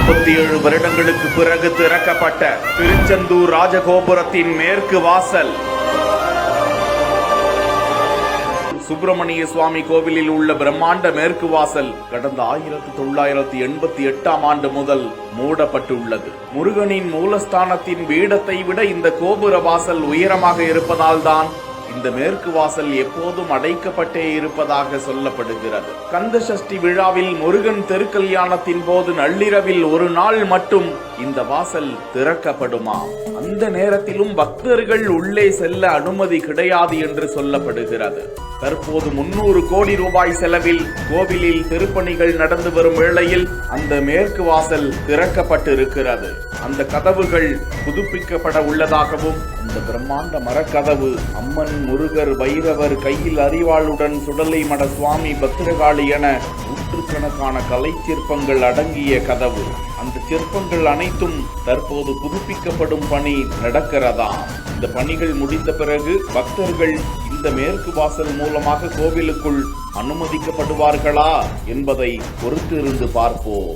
47 வருடங்களுக்கு பிறகு திறக்கப்பட்ட திருச்செந்தூர் ராஜகோபுரத்தின் மேற்கு வாசல். சுப்பிரமணிய சுவாமி கோவிலில் உள்ள பிரம்மாண்ட மேற்கு வாசல் கடந்த 1988ஆம் ஆண்டு முதல் மூடப்பட்டுள்ளது. முருகனின் மூலஸ்தானத்தின் பீடத்தை விட இந்த கோபுர வாசல் உயரமாக இருப்பதால்தான் இந்த மேற்கு வாசல் எப்போதும் அடைக்கப்பட்டே இருப்பதாக சொல்லப்படுகிறது. கந்த சஷ்டி விழாவில் முருகன் திருக்கல்யாணத்தின் போது நள்ளிரவில் ஒரு நாள் மட்டும் இந்த வாசல் திறக்கப்படுமா? அந்த நேரத்திலும் பக்தர்கள் உள்ளே செல்ல அனுமதி கிடையாது என்று சொல்லப்படுகிறது. தற்போது 300 கோடி ரூபாய் செலவில் கோவிலில் திருப்பணிகள் நடந்து வரும் வேளையில் அந்த மேற்கு வாசல் திறக்கப்பட்டிருக்கிறது. அந்த கதவுகள் புதுப்பிக்கப்பட உள்ளதாகவும், இந்த பிரம்மாண்ட மரக்கதவு அம்மன், முருகர், பைரவர், கையில் அரிவாளுடன் சுடலை மட சுவாமி, பத்திரகாளி என நூற்றுக்கணக்கான கலை சிற்பங்கள் அடங்கிய கதவு. அந்த சிற்பங்கள் அனைத்தும் தற்போது புதுப்பிக்கப்படும் பணி நடக்கிறதா? இந்த பணிகள் முடிந்த பிறகு பக்தர்கள் இந்த மேற்கு வாசல் மூலமாக கோவிலுக்குள் அனுமதிக்கப்படுவார்களா என்பதை பொறுத்திருந்து பார்ப்போம்.